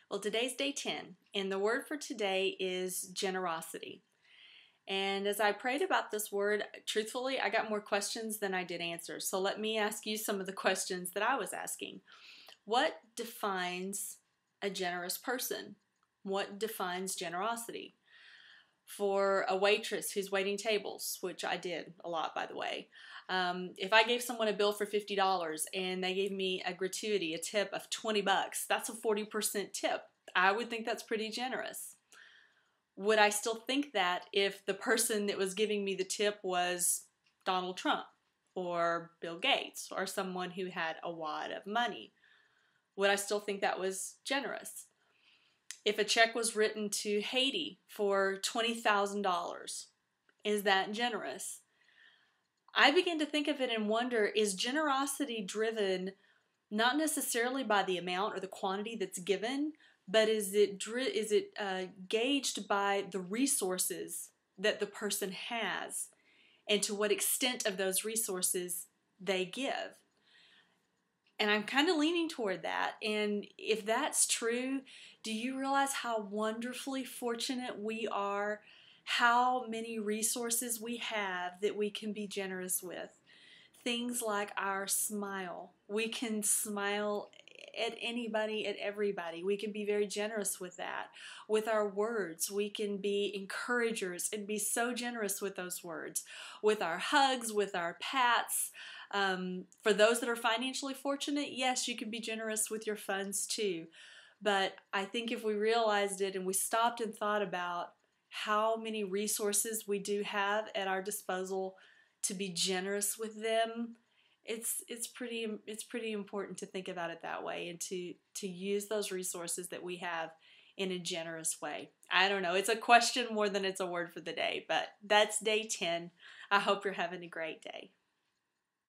Well, today's day 10, and the word for today is generosity. And as I prayed about this word, truthfully, I got more questions than I did answers. So let me ask you some of the questions that I was asking. What defines a generous person? What defines generosity? For a waitress who's waiting tables, which I did a lot, by the way, if I gave someone a bill for $50 and they gave me a gratuity, a tip of $20, that's a 40% tip. I would think that's pretty generous. Would I still think that if the person that was giving me the tip was Donald Trump or Bill Gates or someone who had a wad of money? Would I still think that was generous? If a check was written to Haiti for $20,000, is that generous? I begin to think of it and wonder, is generosity driven not necessarily by the amount or the quantity that's given, but is it gauged by the resources that the person has and to what extent of those resources they give? And I'm kind of leaning toward that. And if that's true, do you realize how wonderfully fortunate we are? How many resources we have that we can be generous with? Things like our smile. We can smile at anybody, at everybody. We can be very generous with that. With our words, we can be encouragers and be so generous with those words. With our hugs, with our pats. For those that are financially fortunate, yes, you can be generous with your funds too. But I think if we realized it and we stopped and thought about how many resources we do have at our disposal to be generous with them, it's pretty important to think about it that way and to use those resources that we have in a generous way. I don't know. It's a question more than it's a word for the day, but that's day 10. I hope you're having a great day.